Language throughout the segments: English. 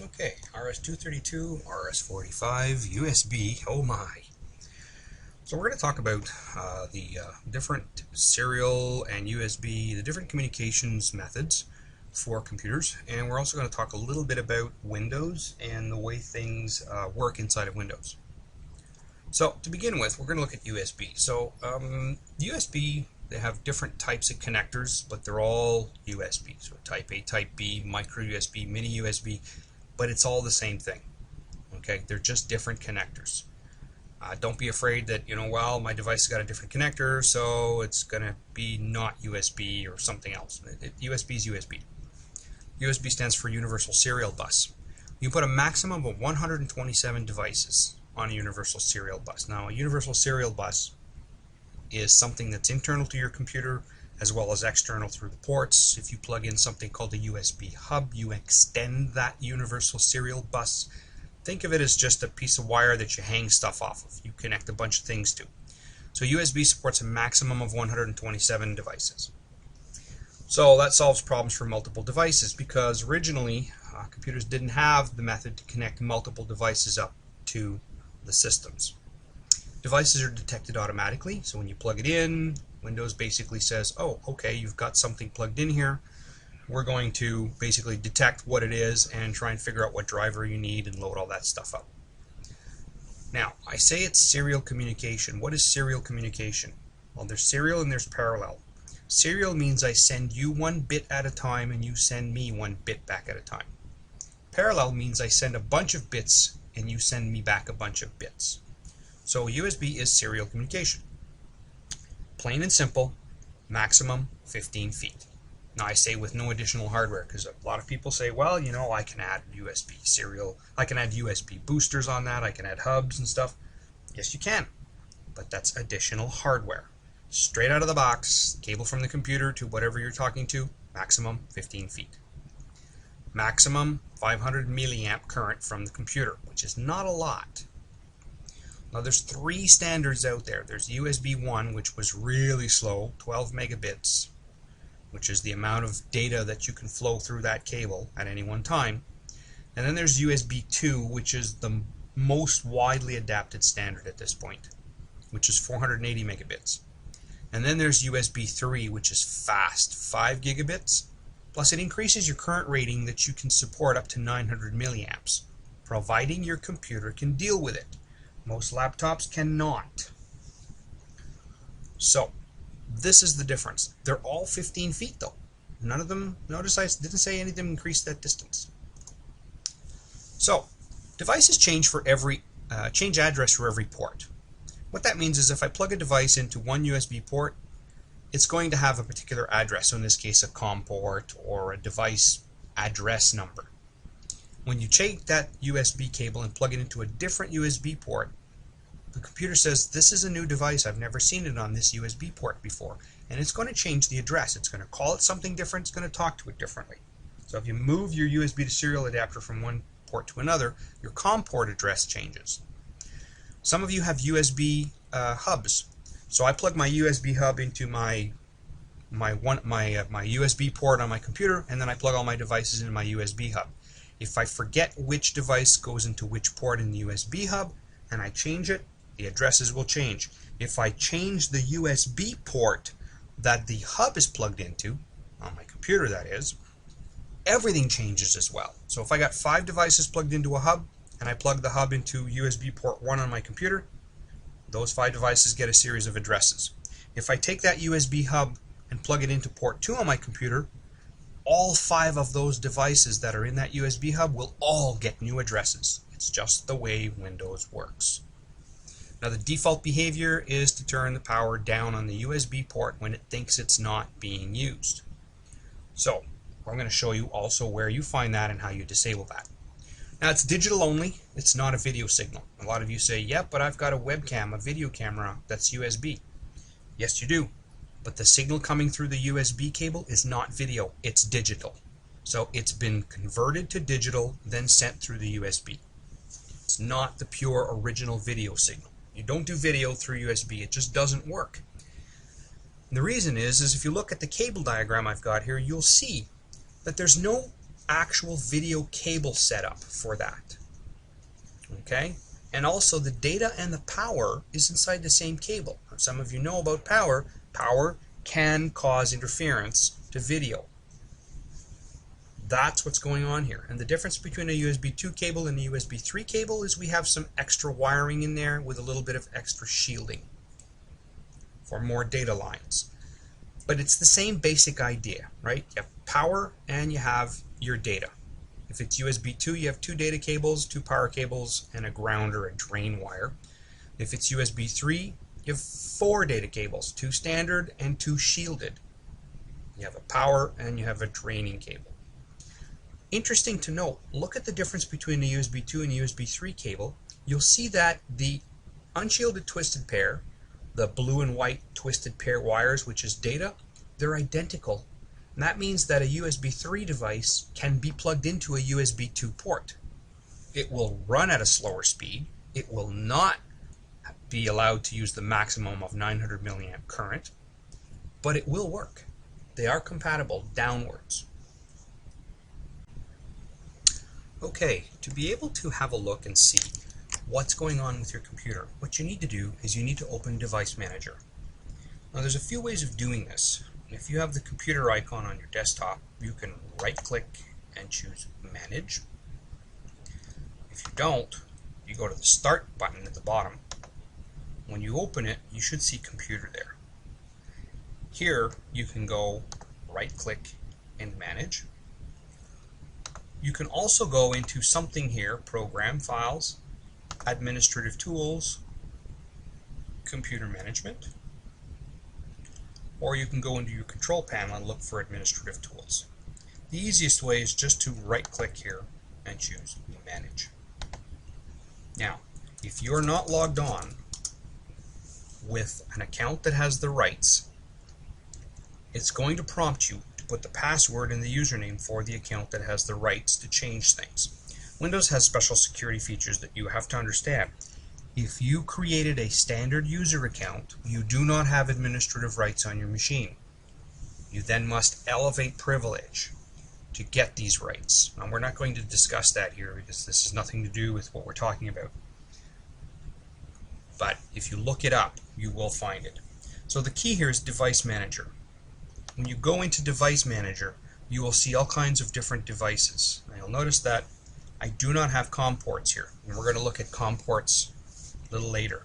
Okay, RS-232, RS-485, USB, oh my. So we're going to talk about the different serial and USB, the different communications methods for computers, and we're also going to talk a little bit about Windows and the way things work inside of Windows. So to begin with, we're going to look at USB. So USB, they have different types of connectors, but they're all USB. So type A, type B, micro USB, mini USB, but it's all the same thing. Okay, they're just different connectors. Don't be afraid that, well, my device has got a different connector, so it's going to be not USB or something else. USB is USB. USB stands for Universal Serial Bus. You can put a maximum of 127 devices on a Universal Serial Bus. Now, a Universal Serial Bus is something that's internal to your computer as well as external through the ports. If you plug in something called a USB hub, you extend that Universal Serial Bus. Think of it as just a piece of wire that you hang stuff off of. You connect a bunch of things to. So USB supports a maximum of 127 devices. So that solves problems for multiple devices because originally computers didn't have the method to connect multiple devices up to the systems. Devices are detected automatically, so when you plug it in, Windows basically says, oh, okay, you've got something plugged in here. We're going to basically detect what it is and try and figure out what driver you need and load all that stuff up. Now, I say it's serial communication. What is serial communication? Well, there's serial and there's parallel. Serial means I send you one bit at a time and you send me one bit back at a time. Parallel means I send a bunch of bits and you send me back a bunch of bits. So USB is serial communication. Plain and simple, maximum 15 feet. Now I say with no additional hardware because a lot of people say, well, I can add USB serial, I can add USB boosters on that, I can add hubs and stuff. Yes, you can, but that's additional hardware. Straight out of the box, cable from the computer to whatever you're talking to, maximum 15 feet. Maximum 500 milliamp current from the computer, which is not a lot. Now there's three standards out there. There's USB 1, which was really slow, 12 megabits, which is the amount of data that you can flow through that cable at any one time. And then there's USB 2, which is the most widely adapted standard at this point, which is 480 megabits. And then there's USB 3, which is fast, 5 gigabits, plus it increases your current rating that you can support up to 900 milliamps, providing your computer can deal with it. Most laptops cannot. So, this is the difference. They're all 15 feet though. None of them, notice I didn't say any of them increased that distance. So, devices change for change address for every port. What that means is if I plug a device into one USB port, it's going to have a particular address, so in this case a COM port or a device address number. When you take that USB cable and plug it into a different USB port, the computer says, this is a new device, I've never seen it on this USB port before, and it's going to change the address. It's going to call it something different, it's going to talk to it differently. So if you move your USB to serial adapter from one port to another, your COM port address changes. Some of you have USB hubs. So I plug my USB hub into my USB port on my computer, and then I plug all my devices into my USB hub. If I forget which device goes into which port in the USB hub, and I change it, the addresses will change. If I change the USB port that the hub is plugged into, on my computer that is, everything changes as well. So if I got 5 devices plugged into a hub, and I plug the hub into USB port 1 on my computer, those 5 devices get a series of addresses. If I take that USB hub and plug it into port 2 on my computer, all 5 of those devices that are in that USB hub will all get new addresses. It's just the way Windows works. Now the default behavior is to turn the power down on the USB port when it thinks it's not being used. So I'm going to show you also where you find that and how you disable that. Now it's digital only, it's not a video signal. A lot of you say, yep, but I've got a webcam, a video camera that's USB. Yes, you do. But the signal coming through the USB cable is not video, it's digital. So it's been converted to digital, then sent through the USB. It's not the pure original video signal. You don't do video through USB, it just doesn't work. And the reason is if you look at the cable diagram I've got here, you'll see that there's no actual video cable setup for that. Okay? And also the data and the power is inside the same cable. Some of you know about power. Power can cause interference to video. That's what's going on here. And the difference between a USB 2 cable and a USB 3 cable is we have some extra wiring in there with a little bit of extra shielding for more data lines. But it's the same basic idea, right? You have power and you have your data. If it's USB 2, you have 2 data cables, 2 power cables, and a ground or a drain wire. If it's USB 3, you have 4 data cables, 2 standard and 2 shielded. You have a power and you have a draining cable. Interesting to note, look at the difference between a USB 2 and USB 3 cable. You'll see that the unshielded twisted pair, the blue and white twisted pair wires, which is data, they're identical. And that means that a USB 3 device can be plugged into a USB 2 port. It will run at a slower speed. It will not be allowed to use the maximum of 900 milliamp current, but it will work. They are compatible downwards. Okay, to be able to have a look and see what's going on with your computer, what you need to do is you need to open Device Manager. Now there's a few ways of doing this. If you have the computer icon on your desktop, you can right-click and choose Manage. If you don't, you go to the Start button at the bottom. When you open it, you should see Computer there. Here, you can go right-click and Manage. You can also go into something here, Program Files, Administrative Tools, Computer Management, or you can go into your Control Panel and look for Administrative Tools. The easiest way is just to right-click here and choose Manage. Now, if you're not logged on with an account that has the rights, it's going to prompt you to put the password and the username for the account that has the rights to change things. Windows has special security features that you have to understand. If you created a standard user account, you do not have administrative rights on your machine. You then must elevate privilege to get these rights. Now, we're not going to discuss that here because this has nothing to do with what we're talking about. But if you look it up, you will find it. So the key here is Device Manager. When you go into Device Manager, you will see all kinds of different devices. Now, you'll notice that I do not have COM ports here, and we're going to look at COM ports a little later.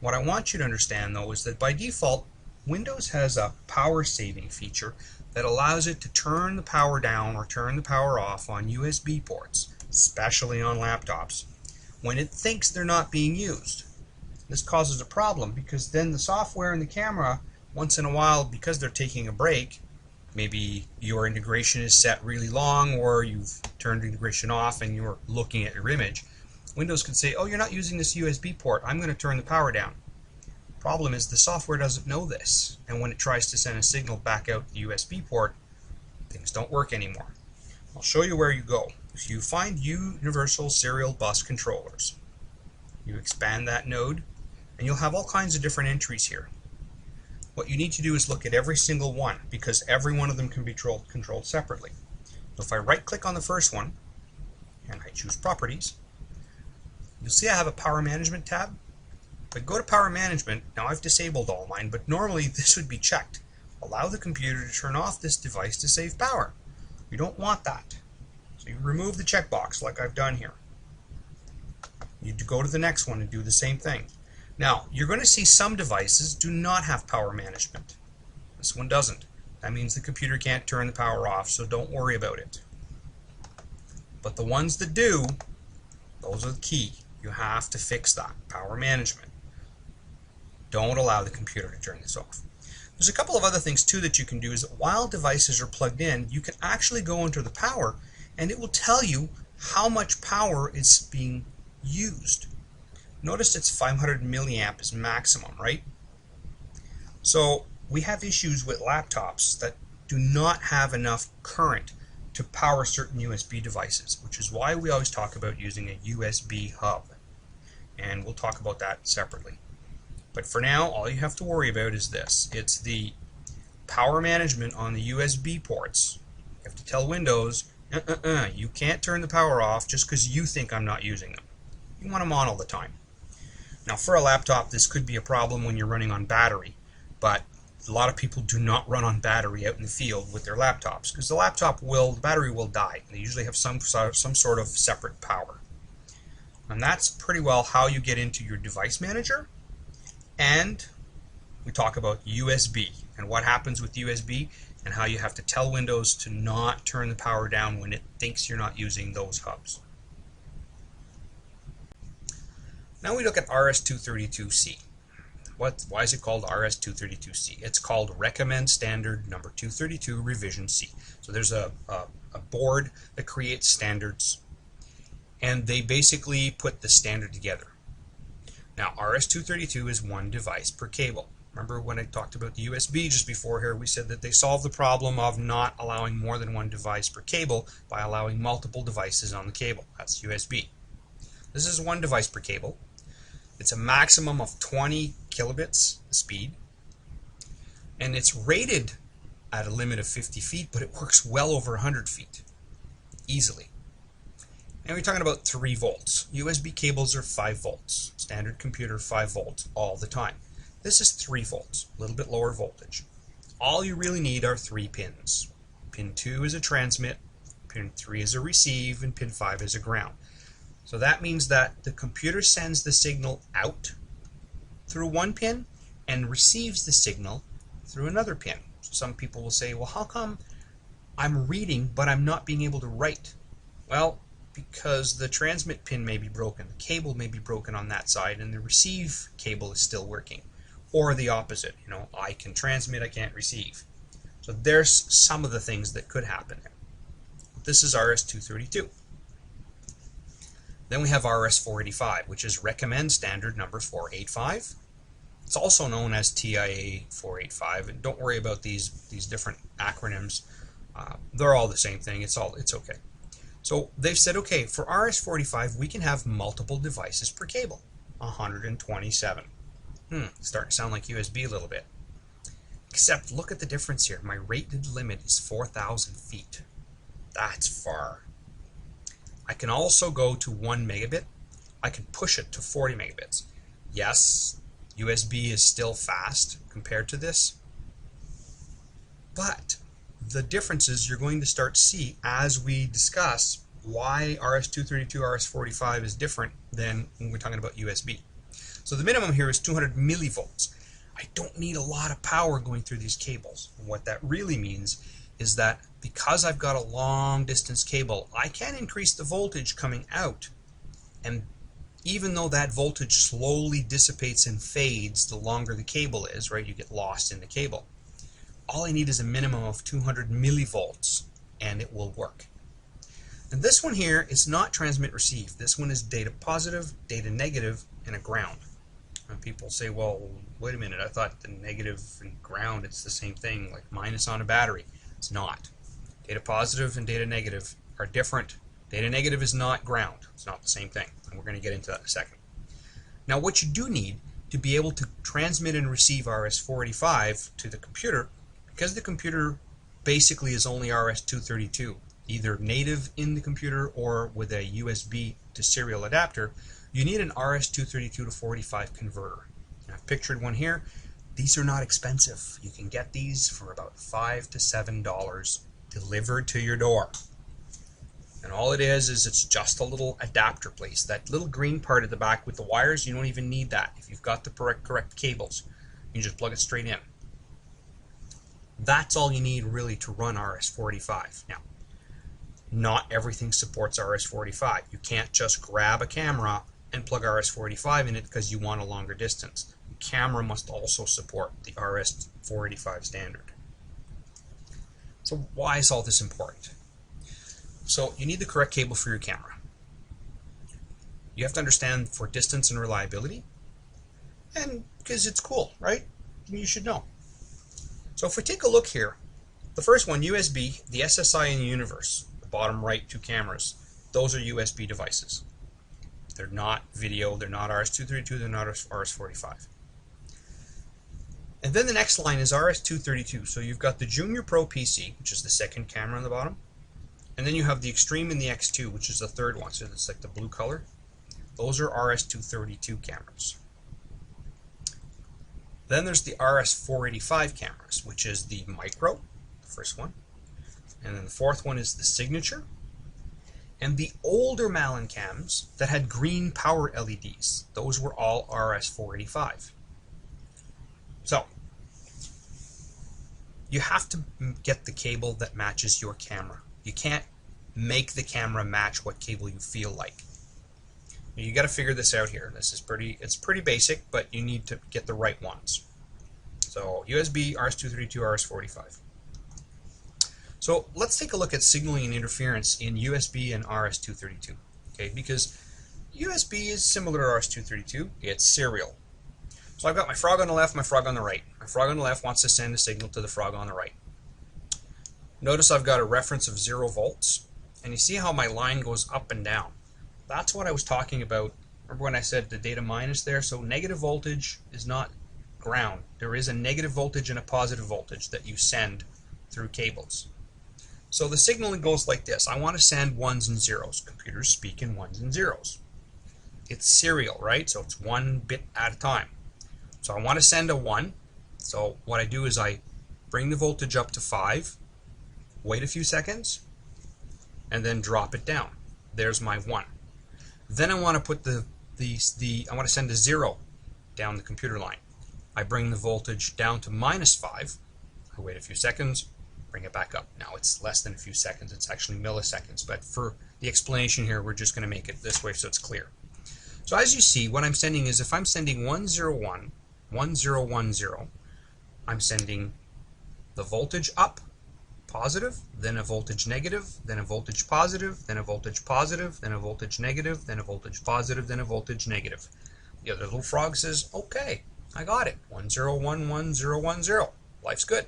What I want you to understand, though, is that by default, Windows has a power saving feature that allows it to turn the power down or turn the power off on USB ports, especially on laptops, when it thinks they're not being used. This causes a problem because then the software and the camera, once in a while, because they're taking a break, maybe your integration is set really long or you've turned integration off and you're looking at your image, Windows can say, oh, you're not using this USB port, I'm going to turn the power down. Problem is the software doesn't know this, and when it tries to send a signal back out the USB port, things don't work anymore. I'll show you where you go. So you find Universal Serial Bus Controllers. You expand that node, and you'll have all kinds of different entries here. What you need to do is look at every single one, because every one of them can be controlled separately. So if I right-click on the first one, and I choose Properties, you'll see I have a Power Management tab. If I go to Power Management, now I've disabled all mine, but normally this would be checked. Allow the computer to turn off this device to save power. You don't want that. So you remove the checkbox like I've done here. You go to the next one and do the same thing. Now, you're going to see some devices do not have power management. This one doesn't. That means the computer can't turn the power off, so don't worry about it. But the ones that do, those are the key. You have to fix that, power management. Don't allow the computer to turn this off. There's a couple of other things too that you can do is that while devices are plugged in, you can actually go into the power and it will tell you how much power is being used. Notice it's 500 milliamp is maximum, right? So we have issues with laptops that do not have enough current to power certain USB devices, which is why we always talk about using a USB hub. And we'll talk about that separately. But for now, all you have to worry about is this. It's the power management on the USB ports. You have to tell Windows You can't turn the power off just because you think I'm not using them. You want them on all the time. Now for a laptop, this could be a problem when you're running on battery, but a lot of people do not run on battery out in the field with their laptops because the battery will die. They usually have some sort of separate power. And that's pretty well how you get into your device manager. And we talk about USB and what happens with USB and how you have to tell Windows to not turn the power down when it thinks you're not using those hubs. Now we look at RS-232C. Why is it called RS-232C? It's called Recommend Standard number 232 Revision C. So there's a board that creates standards, and they basically put the standard together. Now RS-232 is one device per cable. Remember when I talked about the USB just before here, we said that they solved the problem of not allowing more than one device per cable by allowing multiple devices on the cable. That's USB. This is one device per cable. It's a maximum of 20 kilobits speed, and it's rated at a limit of 50 feet, but it works well over 100 feet easily. And we're talking about 3 volts. USB cables are 5 volts. Standard computer 5 volts all the time. This is 3 volts, a little bit lower voltage. All you really need are 3 pins. Pin 2 is a transmit, pin 3 is a receive, and pin 5 is a ground. So that means that the computer sends the signal out through one pin and receives the signal through another pin. Some people will say, well, how come I'm reading but I'm not being able to write? Well, because the transmit pin may be broken, the cable may be broken on that side, and the receive cable is still working. Or the opposite, I can transmit, I can't receive. So there's some of the things that could happen there. This is RS-232. Then we have RS-485, which is Recommend Standard number 485. It's also known as TIA 485, and don't worry about these different acronyms. They're all the same thing. It's okay. So they've said, okay, for RS-485, we can have multiple devices per cable, 127. Starting to sound like USB a little bit. Except look at the difference here. My rated limit is 4,000 feet. That's far. I can also go to 1 megabit. I can push it to 40 megabits. Yes, USB is still fast compared to this, but the differences you're going to start to see as we discuss why RS-232, RS-485 is different than when we're talking about USB. So the minimum here is 200 millivolts. I don't need a lot of power going through these cables. And what that really means is that because I've got a long distance cable, I can increase the voltage coming out. And even though that voltage slowly dissipates and fades the longer the cable is, right, you get lost in the cable, all I need is a minimum of 200 millivolts and it will work. And this one here is not transmit receive. This one is data positive, data negative, and a ground. And people say, well, wait a minute, I thought the negative and ground, it's the same thing, like minus on a battery. It's not. Data positive and data negative are different. Data negative is not ground. It's not the same thing. And we're going to get into that in a second. Now what you do need to be able to transmit and receive RS-485 to the computer, because the computer basically is only RS-232, either native in the computer or with a USB to serial adapter, you need an RS-232 to 485 converter. And I've pictured one here. These are not expensive. You can get these for about $5 to $7 delivered to your door. And all it is it's just a little adapter place. That little green part at the back with the wires, you don't even need that. If you've got the correct cables, you can just plug it straight in. That's all you need really to run RS-485. Now, not everything supports RS-485. You can't just grab a camera and plug RS-485 in it because you want a longer distance. The camera must also support the RS-485 standard. So why is all this important? So you need the correct cable for your camera. You have to understand for distance and reliability, and because it's cool, right? You should know. So if we take a look here, the first one, USB, the SSI and Universe, the bottom right 2 cameras, those are USB devices. They're not video, they're not RS-232, they're not RS-485. And then the next line is RS-232. So you've got the Junior Pro PC, which is the second camera on the bottom, And then you have the Extreme and the X2, which is the third one, so it's like the blue color. Those are RS-232 cameras. Then there's the RS-485 cameras, which is the micro, the first one. And then the fourth one is the signature. And the older Malin cams that had green power LEDs, those were all RS-485. So, you have to get the cable that matches your camera. You can't make the camera match what cable you feel like. You got to figure this out here. This is it's pretty basic, but you need to get the right ones. So USB, RS-232, RS-485. So let's take a look at signaling and interference in USB and RS-232. Okay, because USB is similar to RS-232. It's serial. So I've got my frog on the left, my frog on the right. My frog on the left wants to send a signal to the frog on the right. Notice I've got a reference of 0 volts, and you see how my line goes up and down. That's what I was talking about. Remember when I said the data minus there? So negative voltage is not ground. There is a negative voltage and a positive voltage that you send through cables. So the signaling goes like this. I want to send ones and zeros. Computers speak in ones and zeros. It's serial, right? So it's 1 bit at a time. So I want to send a 1. So what I do is I bring the voltage up to 5, wait a few seconds, and then drop it down. There's my 1. Then I want to put I want to send a 0 down the computer line. I bring the voltage down to -5. I wait a few seconds, bring it back up. Now it's less than a few seconds, it's actually milliseconds, but for the explanation here we're just going to make it this way so it's clear. So as you see, what I'm sending is, if I'm sending 101, 1010, I'm sending the voltage up, positive, then a voltage negative, then a voltage positive, then a voltage positive, then a voltage negative, then a voltage positive, then a voltage negative. The other little frog says, okay, I got it. 10111010. Life's good.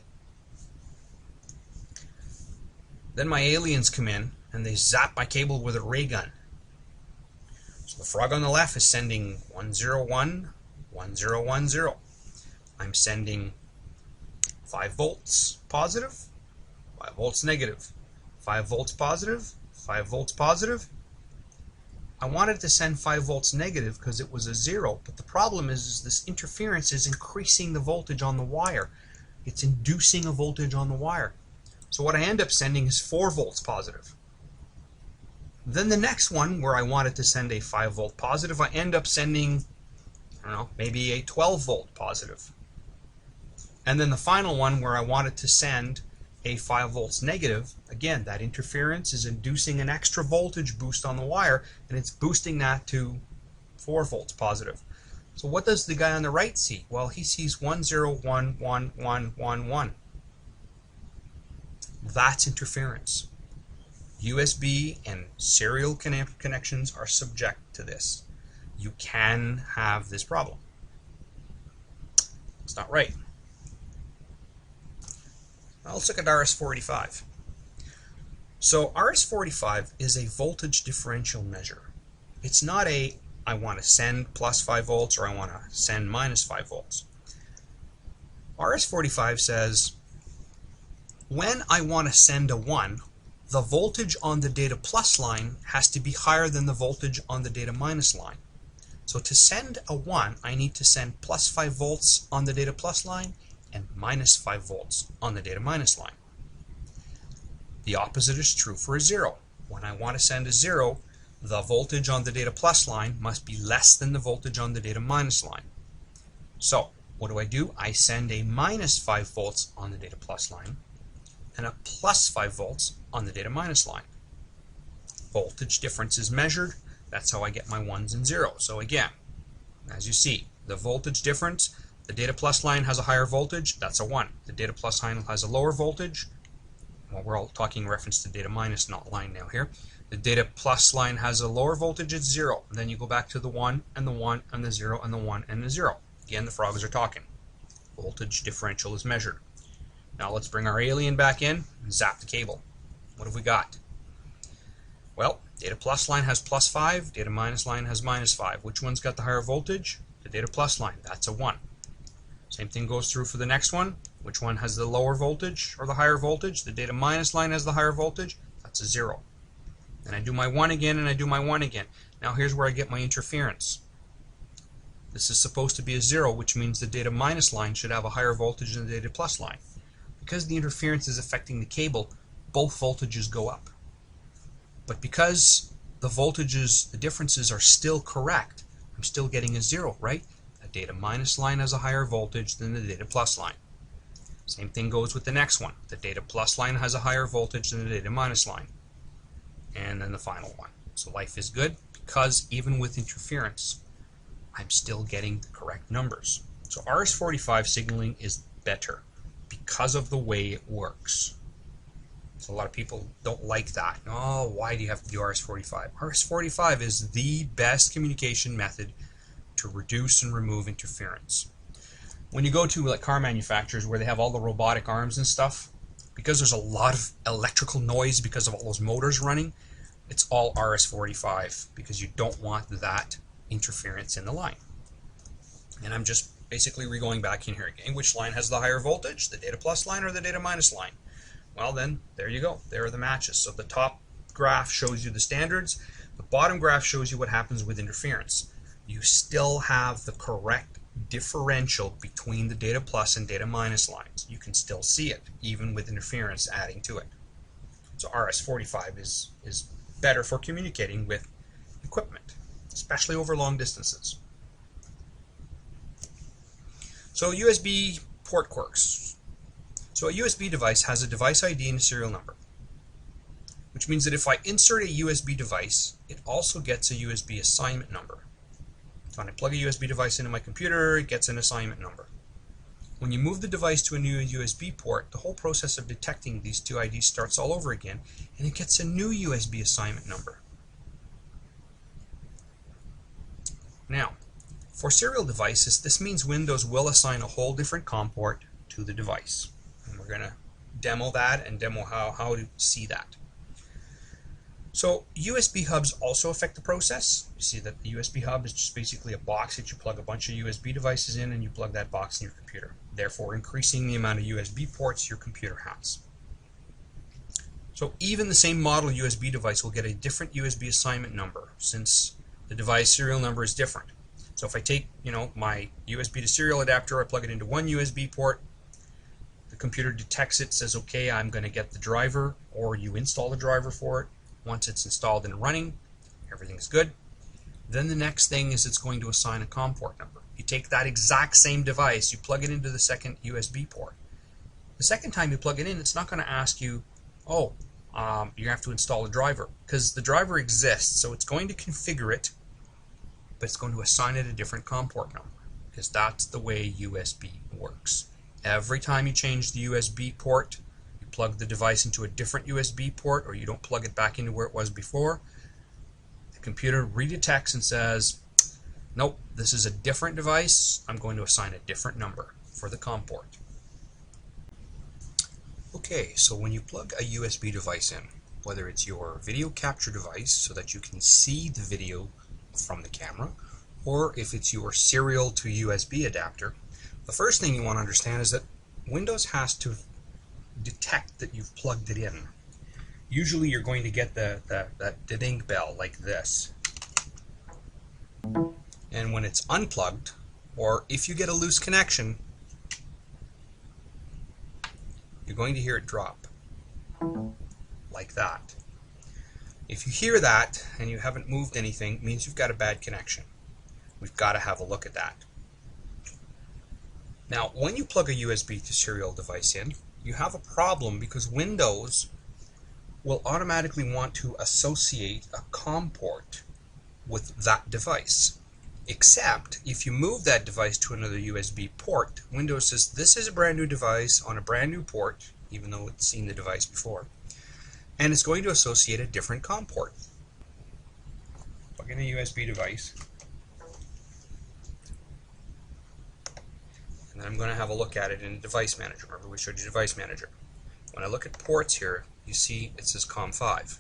Then my aliens come in and they zap my cable with a ray gun. So the frog on the left is sending 101, 1010. I'm sending 5 volts positive, 5 volts negative, 5 volts positive, 5 volts positive. I wanted to send 5 volts negative because it was a 0, but the problem is this interference is increasing the voltage on the wire. It's inducing a voltage on the wire. So what I end up sending is 4 volts positive. Then the next one, where I wanted to send a 5 volt positive, I end up sending, I don't know, maybe a 12 volt positive. And then the final one, where I wanted to send a 5 volts negative, again, that interference is inducing an extra voltage boost on the wire, and it's boosting that to 4 volts positive. So what does the guy on the right see? Well, he sees 101111. That's interference. USB and serial connections are subject to this. You can have this problem. It's not right. Now let's look at RS-485. So RS-485 is a voltage differential measure. It's not a I want to send plus 5 volts or I want to send minus 5 volts. RS-485 says when I want to send a 1, the voltage on the data plus line has to be higher than the voltage on the data minus line. So to send a 1, I need to send plus 5 volts on the data plus line and minus 5 volts on the data minus line. The opposite is true for a 0. When I want to send a 0, the voltage on the data plus line must be less than the voltage on the data minus line. So what do? I send a minus 5 volts on the data plus line and a plus 5 volts on the data minus line. Voltage difference is measured. That's how I get my 1s and 0s. So again, as you see, the voltage difference, the data plus line has a higher voltage, that's a 1. The data plus line has a lower voltage. Well, we're all talking reference to data minus, not line now here. The data plus line has a lower voltage, it's 0. And then you go back to the 1 and the 1 and the 0 and the 1 and the 0. Again, the frogs are talking. Voltage differential is measured. Now let's bring our alien back in and zap the cable. What have we got? Well, data plus line has plus 5, data minus line has minus 5. Which one's got the higher voltage? The data plus line, that's a 1. Same thing goes through for the next one. Which one has the lower voltage or the higher voltage? The data minus line has the higher voltage. That's a 0. And I do my 1 again, and I do my 1 again. Now here's where I get my interference. This is supposed to be a 0, which means the data minus line should have a higher voltage than the data plus line. Because the interference is affecting the cable, both voltages go up. But because the voltages, the differences are still correct, I'm still getting a 0, right? The data minus line has a higher voltage than the data plus line. Same thing goes with the next one. The data plus line has a higher voltage than the data minus line. And then the final one. So life is good because even with interference, I'm still getting the correct numbers. So RS-485 signaling is better because of the way it works. So a lot of people don't like that. Oh, why do you have to do RS-485? RS-485 is the best communication method to reduce and remove interference. When you go to like car manufacturers where they have all the robotic arms and stuff, because there's a lot of electrical noise because of all those motors running, it's all RS-485 because you don't want that interference in the line. And I'm just basically going back in here again. Which line has the higher voltage? The data plus line or the data minus line? Well then, there you go. There are the matches. So the top graph shows you the standards. The bottom graph shows you what happens with interference. You still have the correct differential between the data plus and data minus lines. You can still see it, even with interference adding to it. So RS-485 is better for communicating with equipment, especially over long distances. So USB port quirks. So a USB device has a device ID and a serial number, which means that if I insert a USB device, it also gets a USB assignment number. So when I plug a USB device into my computer, it gets an assignment number. When you move the device to a new USB port, the whole process of detecting these two IDs starts all over again, and it gets a new USB assignment number. Now, for serial devices, this means Windows will assign a whole different COM port to the device. And we're going to demo that and demo how to see that. So USB hubs also affect the process. You see that the USB hub is just basically a box that you plug a bunch of USB devices in, and you plug that box in your computer, therefore increasing the amount of USB ports your computer has. So even the same model USB device will get a different USB assignment number since the device serial number is different. So if I take, my USB to serial adapter, I plug it into one USB port, the computer detects it, says, okay, I'm going to get the driver, or you install the driver for it. Once it's installed and running, everything's good. Then the next thing is it's going to assign a COM port number. You take that exact same device, you plug it into the second USB port. The second time you plug it in, it's not going to ask you, you have to install a driver, because the driver exists, so it's going to configure it, but it's going to assign it a different COM port number, because that's the way USB works. Every time you change the USB port, you plug the device into a different USB port, or you don't plug it back into where it was before, the computer redetects and says, nope, this is a different device, I'm going to assign a different number for the COM port. Okay, so when you plug a USB device in, whether it's your video capture device so that you can see the video from the camera, or if it's your serial to USB adapter, the first thing you want to understand is that Windows has to detect that you've plugged it in. Usually you're going to get that ding bell like this. And when it's unplugged, or if you get a loose connection, you're going to hear it drop like that. If you hear that and you haven't moved anything, it means you've got a bad connection. We've got to have a look at that. Now, when you plug a USB to serial device in, you have a problem because Windows will automatically want to associate a COM port with that device. Except if you move that device to another USB port, Windows says this is a brand new device on a brand new port, even though it's seen the device before, and it's going to associate a different COM port. Plug in a USB device, and then I'm going to have a look at it in Device Manager. Remember, we showed you Device Manager. When I look at ports here, you see it says COM5.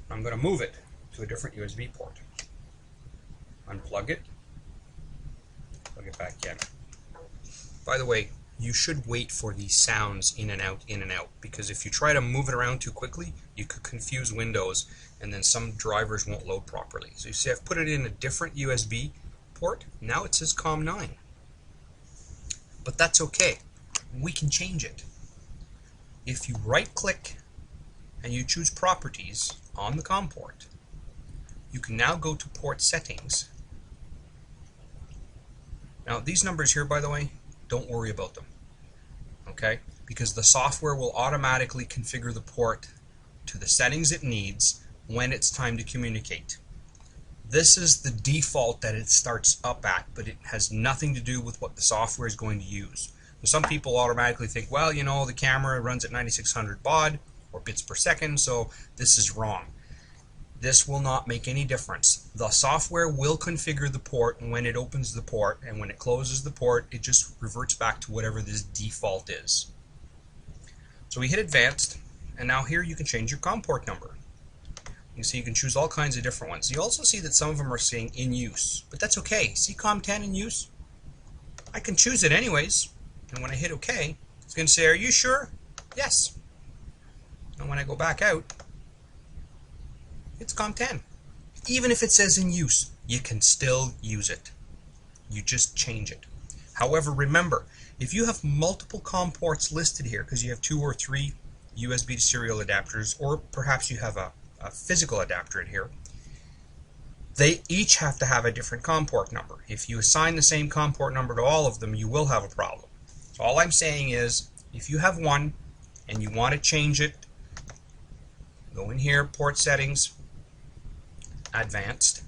I'm going to move it to a different USB port. Unplug it, plug it back in. By the way, you should wait for these sounds in and out, because if you try to move it around too quickly, you could confuse Windows, and then some drivers won't load properly. So you see I've put it in a different USB port. Now it says COM9. But that's okay. We can change it. If you right-click and you choose Properties on the COM port, you can now go to Port Settings. Now these numbers here, by the way, don't worry about them, okay? Because the software will automatically configure the port to the settings it needs when it's time to communicate. This is the default that it starts up at, but it has nothing to do with what the software is going to use. So some people automatically think, well, you know, the camera runs at 9600 baud or bits per second, so this is wrong. This will not make any difference. The software will configure the port when it opens the port, and when it closes the port, it just reverts back to whatever this default is. So we hit Advanced, and now here you can change your COM port number. You see you can choose all kinds of different ones. You also see that some of them are saying in use, but that's okay. See COM10 in use? I can choose it anyways, and when I hit OK, it's going to say, are you sure? Yes. And when I go back out, it's COM10. Even if it says in use, you can still use it. You just change it. However, remember, if you have multiple COM ports listed here, because you have 2 or 3 USB to serial adapters, or perhaps you have a physical adapter in here, they each have to have a different COM port number. If you assign the same COM port number to all of them, you will have a problem. So all I'm saying is, if you have one and you want to change it, go in here, Port Settings, Advanced.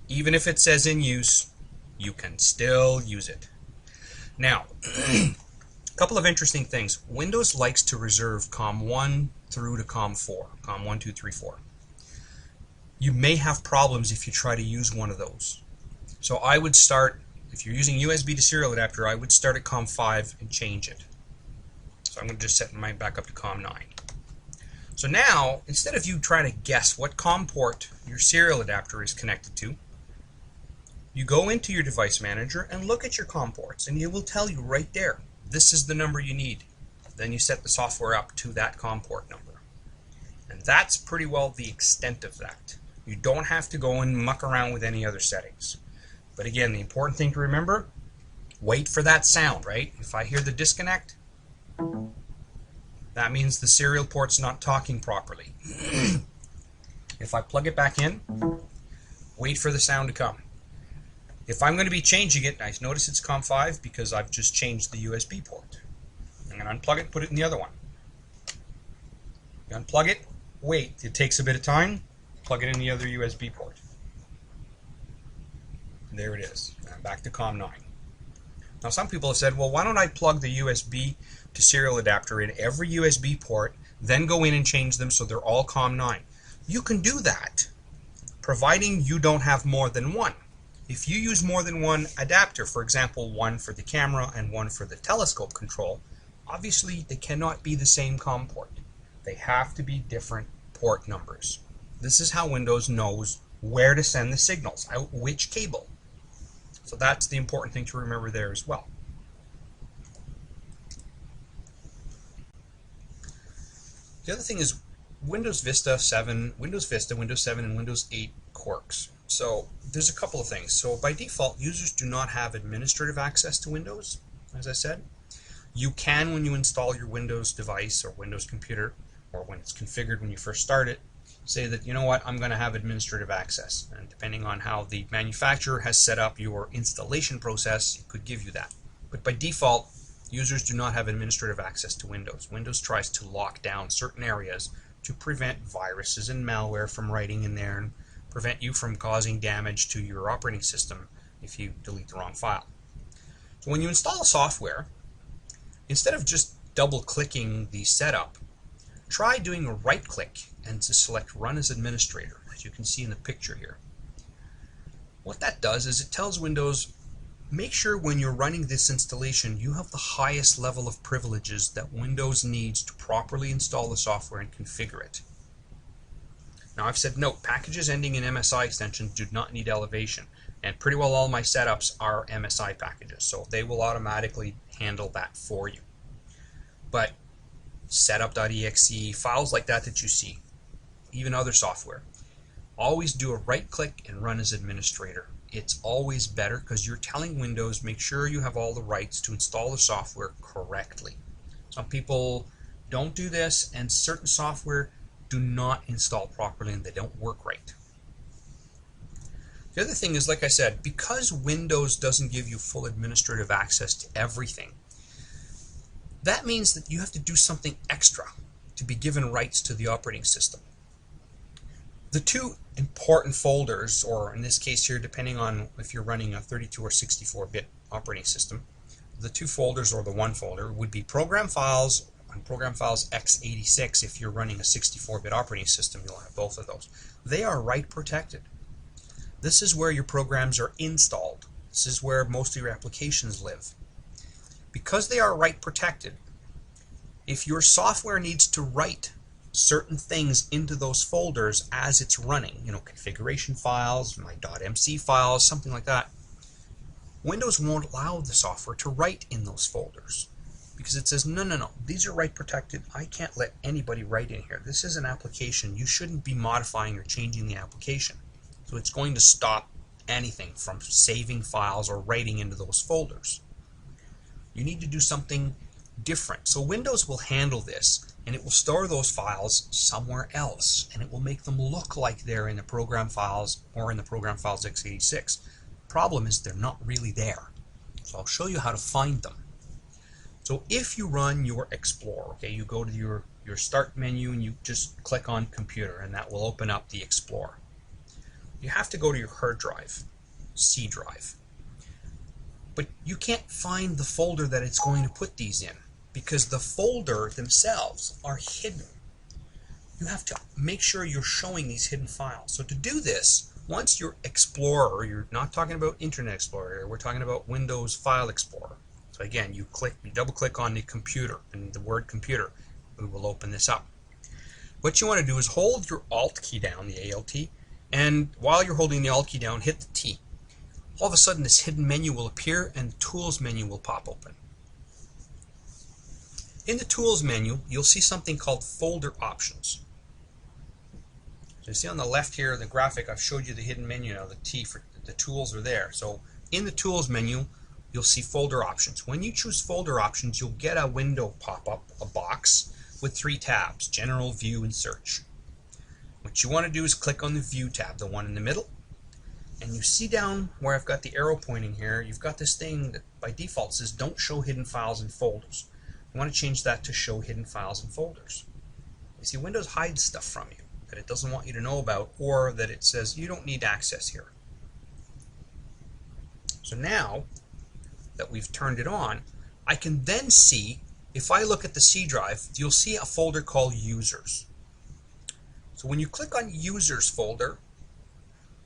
Even if it says in use, you can still use it. Now, a couple of interesting things. Windows likes to reserve COM1 through to COM4, COM1, 2, 3, 4. You may have problems if you try to use one of those. So I would start, if you're using USB to serial adapter, I would start at COM5 and change it. So I'm going to just set mine back up to COM9. So now, instead of you trying to guess what COM port your serial adapter is connected to, you go into your device manager and look at your COM ports, and it will tell you right there, this is the number you need. Then you set the software up to that COM port number. And that's pretty well the extent of that. You don't have to go and muck around with any other settings. But again, the important thing to remember, wait for that sound, right? If I hear the disconnect, that means the serial port's not talking properly. If I plug it back in, wait for the sound to come. If I'm going to be changing it, I notice it's COM5 because I've just changed the USB port. I'm going to unplug it and put it in the other one. You unplug it, wait. It takes a bit of time, plug it in the other USB port. There it is. I'm back to COM9. Now some people have said, well, why don't I plug the USB to serial adapter in every USB port, then go in and change them so they're all COM9. You can do that, providing you don't have more than one. If you use more than one adapter, for example, one for the camera and one for the telescope control, obviously they cannot be the same COM port. They have to be different port numbers. This is how Windows knows where to send the signals, out which cable. So that's the important thing to remember there as well. The other thing is Windows Vista, Windows 7, and Windows 8 Quirks. So there's a couple of things. So by default, users do not have administrative access to Windows, as I said. You can, when you install your Windows device or Windows computer, or when it's configured when you first start it, say that, you know what, I'm going to have administrative access. And depending on how the manufacturer has set up your installation process, it could give you that. But by default, users do not have administrative access to Windows. Windows tries to lock down certain areas to prevent viruses and malware from writing in there and prevent you from causing damage to your operating system if you delete the wrong file. So when you install a software, instead of just double-clicking the setup, try doing a right-click and to select Run as Administrator, as you can see in the picture here. What that does is it tells Windows, make sure when you're running this installation you have the highest level of privileges that Windows needs to properly install the software and configure it. Now I've said note, packages ending in MSI extensions do not need elevation, and pretty well all my setups are MSI packages, so they will automatically handle that for you. But setup.exe, files like that you see, even other software, always do a right click and run as administrator. It's always better because you're telling Windows, make sure you have all the rights to install the software correctly. Some people don't do this, and certain software do not install properly and they don't work right. The other thing is, like I said, because Windows doesn't give you full administrative access to everything, that means that you have to do something extra to be given rights to the operating system. The two important folders, or in this case here, depending on if you're running a 32 or 64-bit operating system, the two folders, or the one folder, would be program files and program files x86. If you're running a 64-bit operating system, you'll have both of those. They are write protected. This is where your programs are installed. This is where most of your applications live. Because they are write protected, if your software needs to write certain things into those folders as it's running, configuration files, my .mc files, something like that, Windows won't allow the software to write in those folders because it says, no, these are write protected. I can't let anybody write in here. This is an application. You shouldn't be modifying or changing the application. So it's going to stop anything from saving files or writing into those folders. You need to do something different. So Windows will handle this, and it will store those files somewhere else, and it will make them look like they're in the program files or in the program files x86. Problem is they're not really there. So I'll show you how to find them. So if you run your Explorer, okay, you go to your start menu and you just click on computer, and that will open up the Explorer. You have to go to your hard drive, C drive. But you can't find the folder that it's going to put these in because the folder themselves are hidden. You have to make sure you're showing these hidden files. So to do this, once your Explorer, you're not talking about Internet Explorer here, we're talking about Windows File Explorer. So again, you double click on the computer and the word computer. We will open this up. What you want to do is hold your Alt key down, the Alt, and while you're holding the Alt key down, hit the T. All of a sudden this hidden menu will appear and the Tools menu will pop open. In the Tools menu, you'll see something called Folder Options. So you see on the left here, the graphic, I've showed you the hidden menu now, the T for the tools are there. So in the Tools menu, you'll see Folder Options. When you choose Folder Options, you'll get a window pop up, a box with 3 tabs, General, View, and Search. What you want to do is click on the View tab, the one in the middle, and you see down where I've got the arrow pointing here, you've got this thing that by default says don't show hidden files and folders. You want to change that to show hidden files and folders. You see, Windows hides stuff from you that it doesn't want you to know about, or that it says you don't need access here. So now that we've turned it on, I can then see, if I look at the C drive, you'll see a folder called Users. So when you click on Users folder,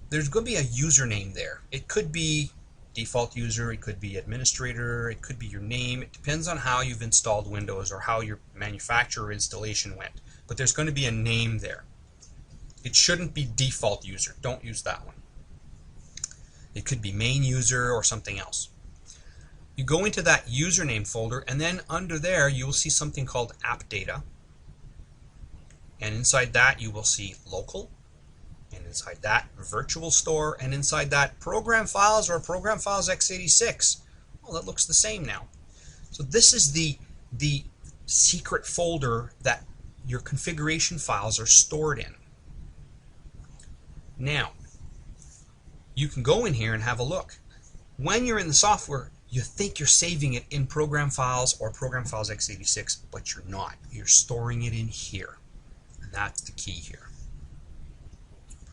there's going to be a username there. It could be default user, it could be administrator, it could be your name. It depends on how you've installed Windows or how your manufacturer installation went. But there's going to be a name there. It shouldn't be default user. Don't use that one. It could be main user or something else. You go into that username folder, and then under there you will see something called App Data. And inside that you will see Local, and inside that Virtual Store, and inside that Program Files or Program Files x86. Well, that looks the same now. So this is the secret folder that your configuration files are stored in. Now, you can go in here and have a look. When you're in the software, you think you're saving it in Program Files or Program Files x86, but you're not. You're storing it in here. And that's the key here.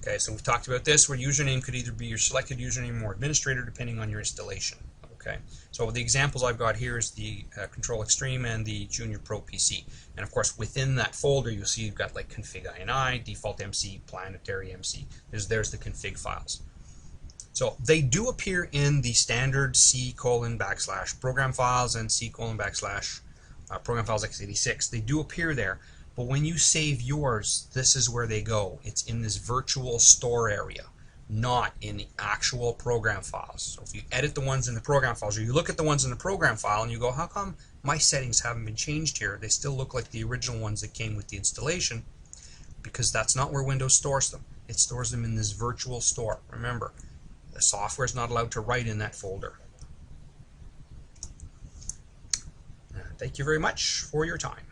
Okay, so we've talked about this, where username could either be your selected username or administrator, depending on your installation. Okay, so the examples I've got here is the Control Extreme and the Junior Pro PC. And of course, within that folder, you'll see you've got like config INI, default MC, planetary MC. There's the config files. So they do appear in the standard C:\program files and C:\program files x86. They do appear there, but when you save yours, this is where they go. It's in this virtual store area. not in the actual program files. So if you edit the ones in the program files, or you look at the ones in the program file and you go, how come my settings haven't been changed here? They still look like the original ones that came with the installation, because that's not where Windows stores them. It stores them in this virtual store. Remember, the software is not allowed to write in that folder. Thank you very much for your time.